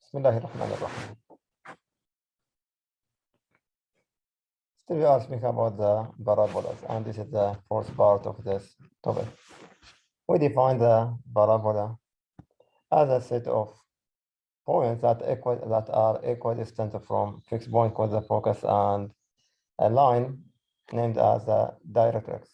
Bismillahirrahmanirrahim. Still, we are speaking about the parabolas, and this is the fourth part of this topic. We define the parabola as a set of points that are equidistant from fixed point called the focus and a line named as a directrix.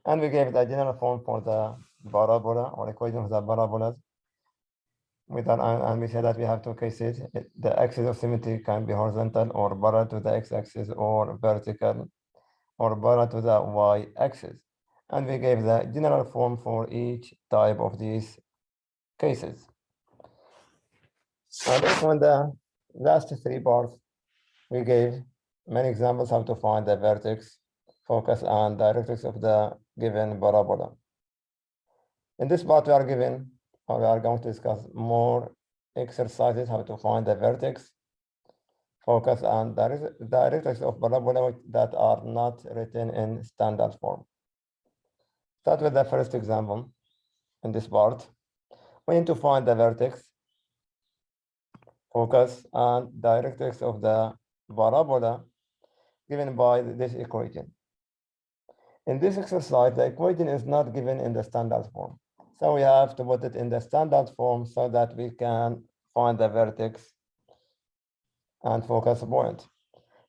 And we gave the general form for the parabola or equation of the parabolas. And we said that we have two cases. The axis of symmetry can be horizontal or parallel to the x-axis, or vertical or parallel to the y-axis. And we gave the general form for each type of these cases. And also in the last three parts, we gave many examples how to find the vertex, focus, and directrix of the given parabola. In this part, we are going to discuss more exercises how to find the vertex, focus, and directrix of parabola that are not written in standard form. Start with the first example in this part. We need to find the vertex, focus, and directrix of the parabola given by this equation. In this exercise, the equation is not given in the standard form. So we have to put it in the standard form so that we can find the vertex and focus point.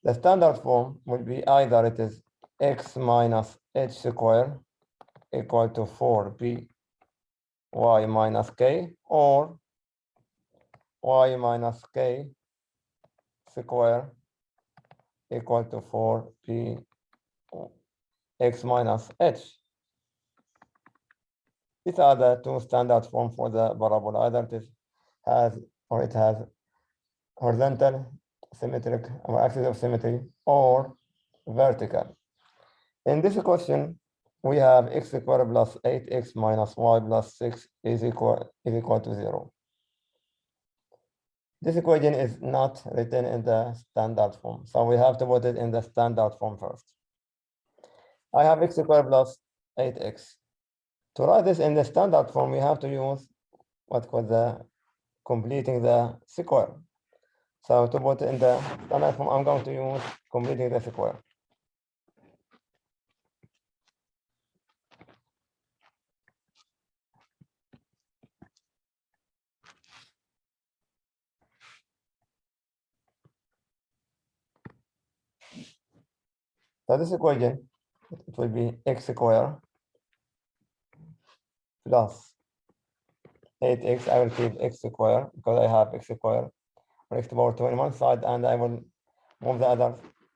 The standard form will be either it is x minus h squared equal to 4b y minus k, or y minus k squared equal to 4b x minus h. These are the two standard forms for the parabola. Either it has horizontal symmetric or axis of symmetry, or vertical. In this question, we have x squared plus 8x minus y plus 6 is equal to 0. This equation is not written in the standard form, so we have to put it in the standard form first. I have x squared plus 8x. To write this in the standard form, we have to use what's called the completing the square. So to put it in the standard form, I'm going to use completing the square. So this equation, it will be x squared plus 8x. I will keep x squared because I have x squared or x to the power 2 on one side, and I will move the other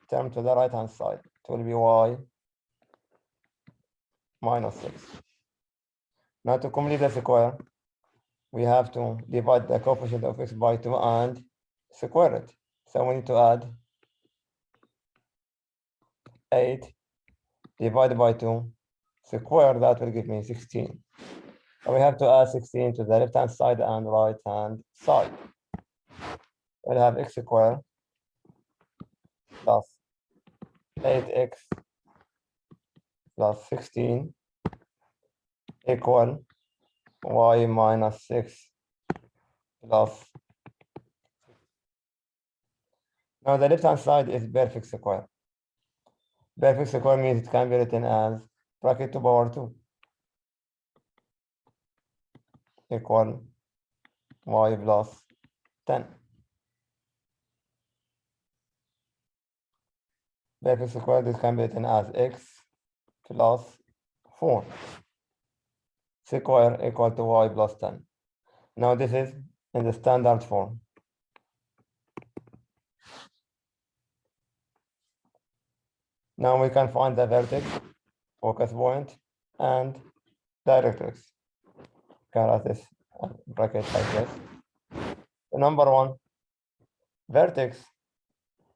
term to the right hand side. It will be y minus 6. Now to complete the square, we have to divide the coefficient of x by 2 and square it. So we need to add 8 divided by 2 square. That will give me 16. So we have to add 16 to the left hand side and right hand side. We'll have x squared plus 8x plus 16 equal y minus 6 plus. Now the left hand side is perfect square. Perfect square means it can be written as bracket to power 2 equal y plus 10. Perfect square, this can be written as x plus 4 square equal to y plus 10. Now this is in the standard form. Now we can find the vertex, focus point, and directrix. Can write this bracket like this. The number one, vertex,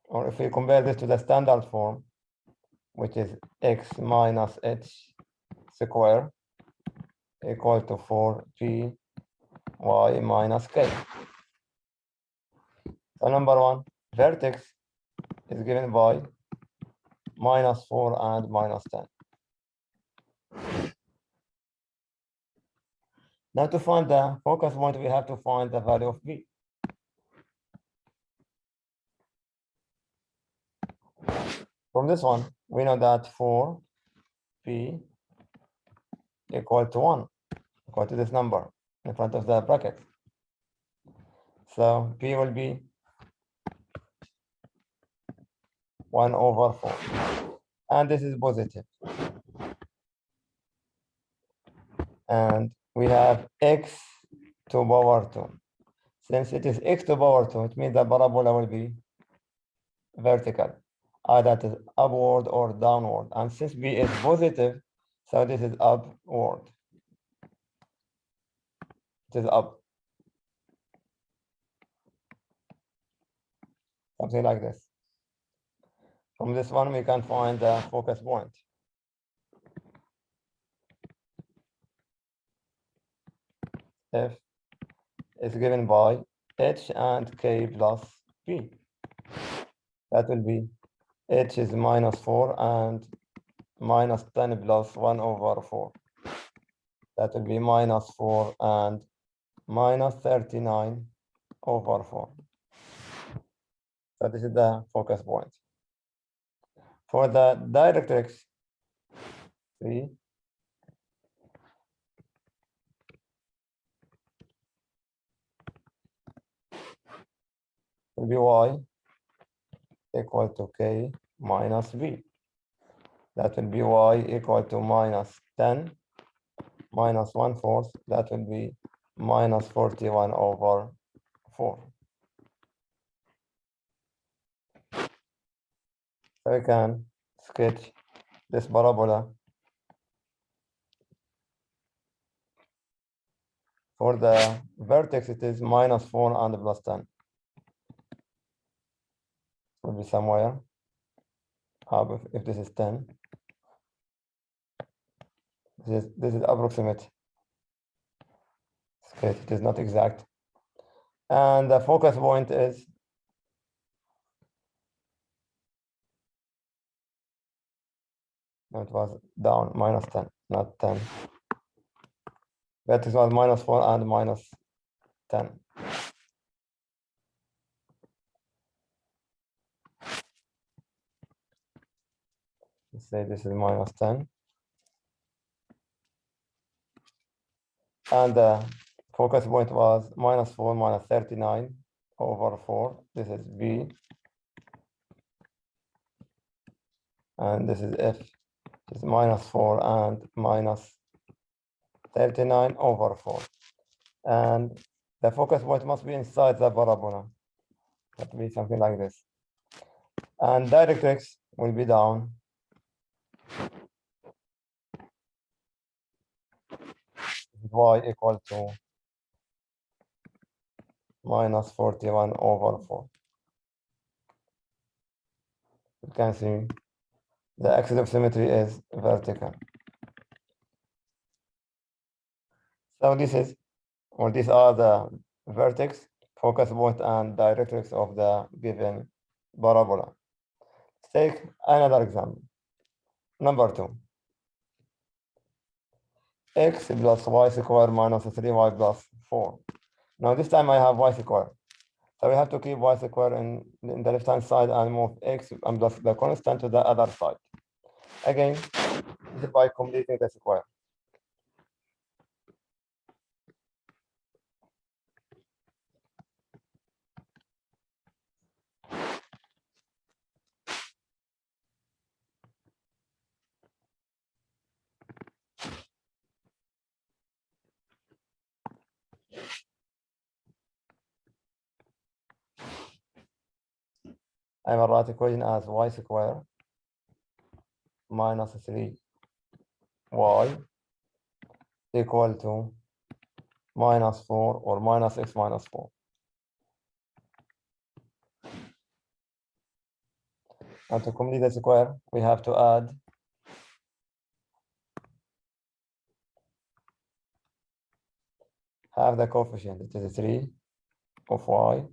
or if we compare this to the standard form, which is x minus h squared equal to 4g y minus k. So number one, vertex is given by minus 4 and minus 10. Now to find the focus point, we have to find the value of b. From this one, we know that 4p equal to 1, equal to this number in front of the bracket. So p will be 1/4. And this is positive. And we have x to power 2. Since it is x to power 2, it means the parabola will be vertical, either it is upward or downward. And since b is positive, so this is upward. It is up. Something like this. From this one, we can find the focus point. F is given by h and k plus p. That will be h is -4 and -10 plus 1/4. That will be -4 and -39/4. So this is the focus point. For the directrix 3, will be y equal to k minus v. That will be y equal to -10 minus 1/4. That will be -41/4. So we can sketch this parabola. For the vertex, it is -4 and +10. Will be somewhere up if this is 10. This is approximate sketch. It is not exact. And the focus point is it was down -10, not 10. Vertex was -4 and -10. Let's say this is -10. And the focus point was -4 -39/4. This is V. And this is F. It is -4 and -39/4. And the focus point must be inside the parabola. That will be something like this. And directrix will be down. Y equal to -41/4. You can see the axis of symmetry is vertical. So this is, or these are the vertex, focus point, and directrix of the given parabola. Let's take another example. Number 2. X plus y squared minus 3y plus 4. Now this time I have y squared. So we have to keep y squared in the left-hand side and move x and plus the constant to the other side. Again, this is by completing the square. I will write the equation as y squared minus 3y equal to -4 or -x minus 4. And to complete the square, we have to add half the coefficient. It is 3 of y.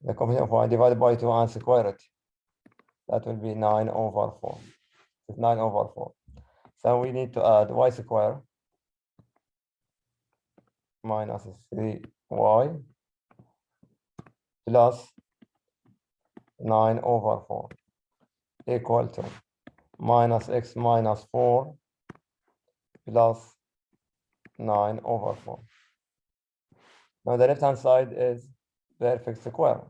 The coefficient of y divided by 2 and square it. That will be 9/4. It's 9/4. So we need to add y squared minus 3y plus 9/4. equal to minus x minus 4 plus 9 over 4. Now the left-hand side is perfect square.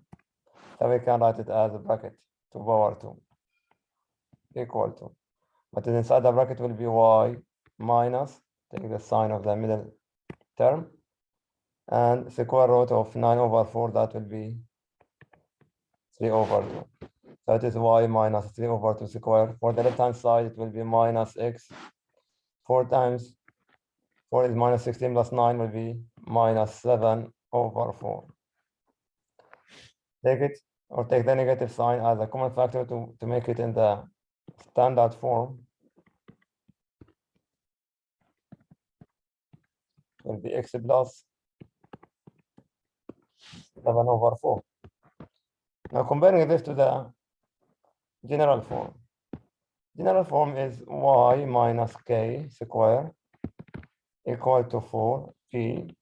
So we can write it as a bracket 2 power 2 equal to. But inside the bracket will be y minus, take the sign of the middle term, and square root of 9 over 4, that will be 3 over 2. So it is y minus 3 over 2 square. For the left-hand side, it will be minus x. 4 times 4 is minus 16 plus 9 will be minus 7 over 4. Take it, or take the negative sign as a common factor to make it in the standard form. It will be x plus 7 over 4. Now comparing this to the general form. General form is y minus k square equal to 4p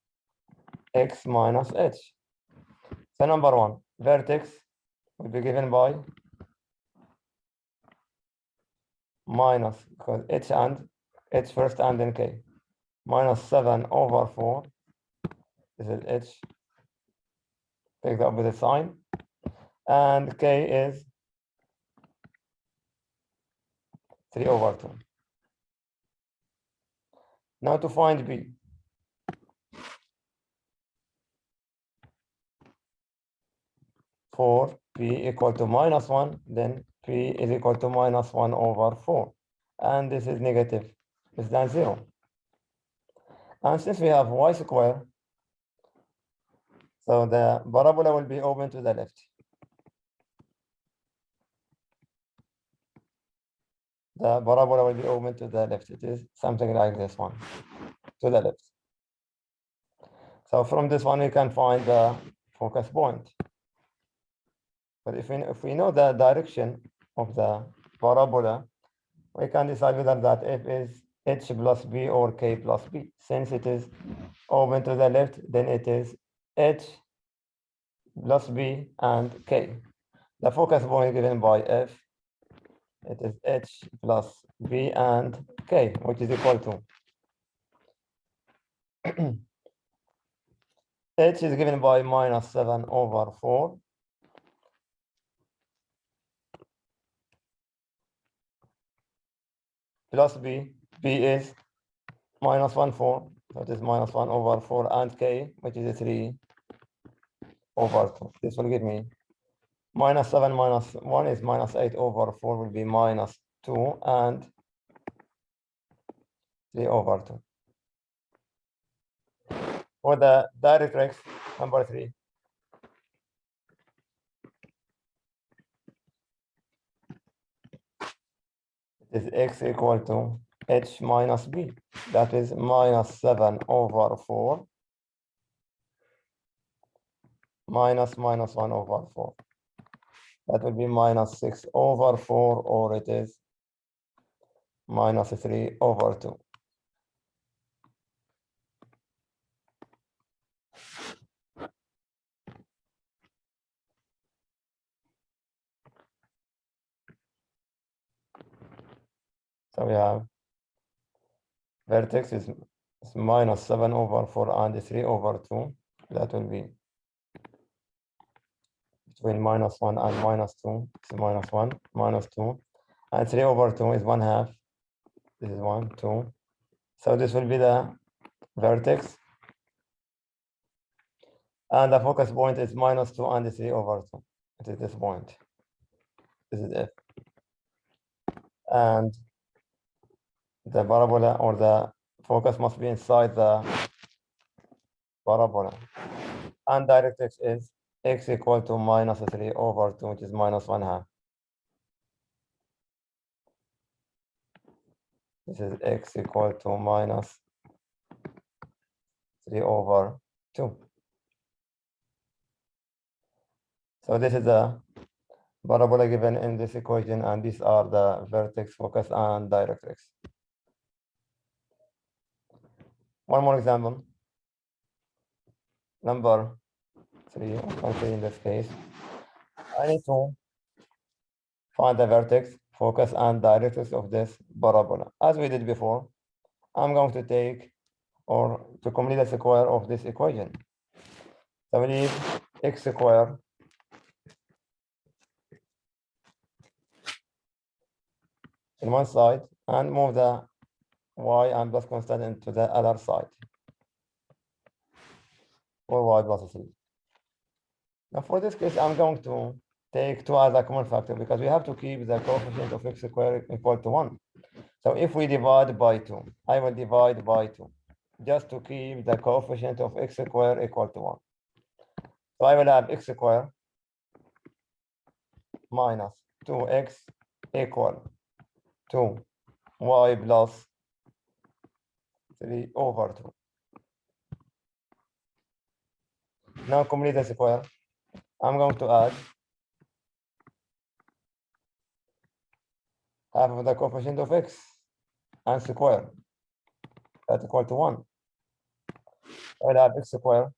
x minus h. So number one, vertex will be given by minus, because h first and then k, minus 7 over 4. This is h, take the opposite sign, and k is 3 over 2. Now to find b. For p equal to minus 1, then p is equal to minus 1 over 4. And this is negative, less than 0. And since we have y square, so the parabola will be open to the left. The parabola will be open to the left. It is something like this one, to the left. So from this one, we can find the focus point. But if we know the direction of the parabola, we can decide whether that f is h plus b or k plus b. Since it is open to the left, then it is h plus b and k. The focus point given by f, it is h plus b and k, which is equal to h is given by minus 7 over 4 plus b. B is minus 1, 4. So it is minus 1 over 4 and k, which is 3 over 2. This will give me minus 7 minus 1 is minus 8 over 4 will be minus 2 and 3 over 2. For the directrix, number 3. It is x equal to h minus b. That is minus 7 over 4 minus 1 over 4. That will be minus 6 over 4, or it is minus 3 over 2. So we have vertex is minus 7 over 4 and 3 over 2. That will be between minus 1 and minus 2. It's minus 1, minus 2. And 3 over 2 is 1/2. This is 1, 2. So this will be the vertex. And the focus point is minus 2 and 3 over 2. It is this point. This is F. And the parabola or the focus must be inside the parabola. And directrix is x equal to minus 3 over 2, which is minus 1/2. This is x equal to minus 3 over 2. So this is the parabola given in this equation, and these are the vertex, focus, and directrix. One more example. Number 3, or 3 in this case. I need to find the vertex focus and directrix of this parabola. As we did before, I'm going to take or to complete the square of this equation. So we need x squared in one side and move the y and plus constant into the other side, or y plus 3. Now for this case, I'm going to take 2 as a common factor because we have to keep the coefficient of x squared equal to 1. So if we divide by 2, I will divide by 2 just to keep the coefficient of x squared equal to 1. So I will have x squared minus 2x equal to y plus 3 over 2. Now complete the square. I'm going to add half of the coefficient of x and square. That's equal to 1. I will have x squared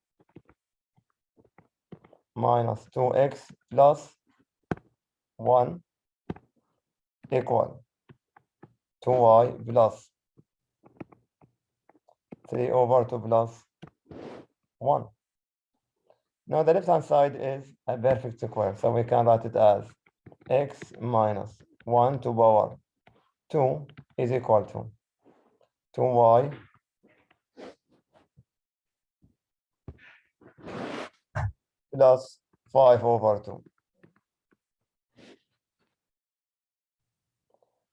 minus 2x plus 1 equal to y plus 3 over 2 plus 1. Now the left hand side is a perfect square, so we can write it as x minus 1 to power 2 is equal to 2y plus 5 over 2.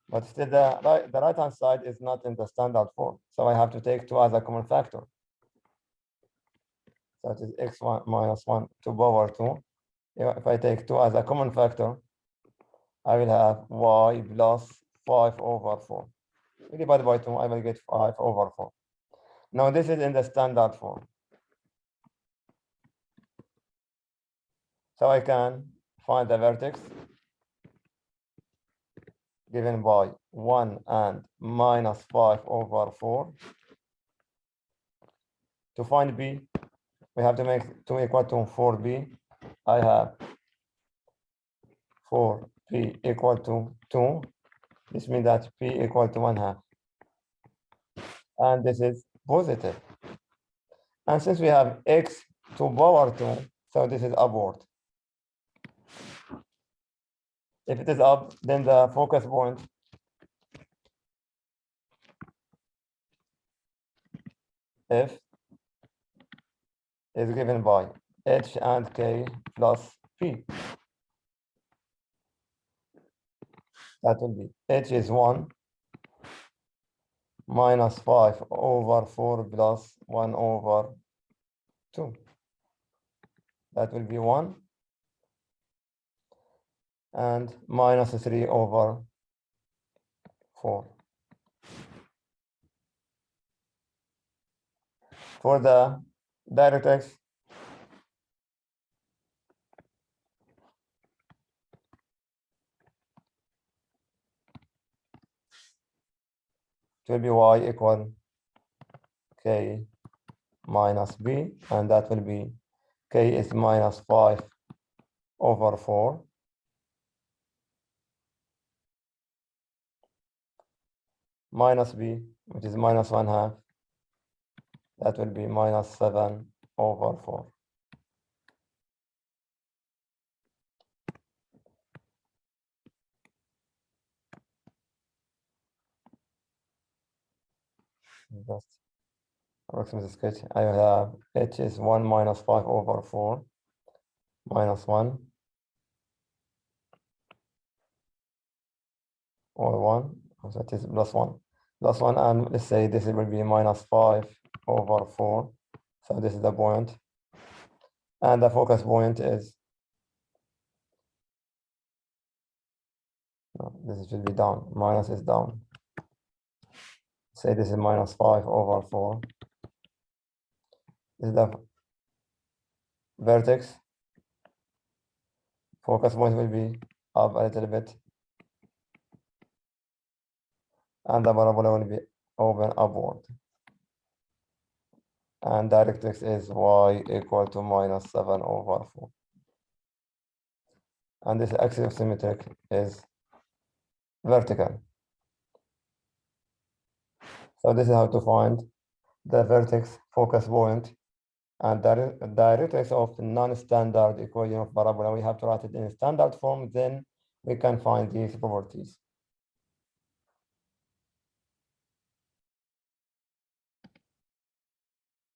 But still the right hand side is not in the standard form, so I have to take 2 as a common factor. So it is x1 minus 1 to power 2. If I take 2 as a common factor, I will have y plus 5 over 4. We divide by 2, I will get 5 over 4. Now this is in the standard form. So I can find the vertex given by 1 and minus 5 over 4. To find b, we have to make 2 equal to 4b. I have 4b equal to 2. This means that p equal to 1/2. And this is positive. And since we have x to power 2, so this is upward. If it is up, then the focus point F is given by h and k plus p. That will be h is 1 minus 5 over 4 plus 1 over 2. That will be 1 and minus 3 over 4. For the directrix, it will be y equal k minus b, and that will be k is minus 5 over 4 minus b, which is minus 1/2. That will be minus 7 over 4. Just approximate sketch. I have h is 1 minus 5 over 4 minus 1 or 1. So that is plus 1. Plus 1, and let's say this will be minus 5 over 4. So this is the point. And the focus point is, no, this should be down. Minus is down. Say this is minus 5 over 4. This is the vertex. Focus point will be up a little bit. And the parabola will be open upward. And directrix is y equal to minus 7 over 4. And this axis of symmetric is vertical. So this is how to find the vertex focus point and the directrix of the non-standard equation of parabola. We have to write it in standard form, then we can find these properties.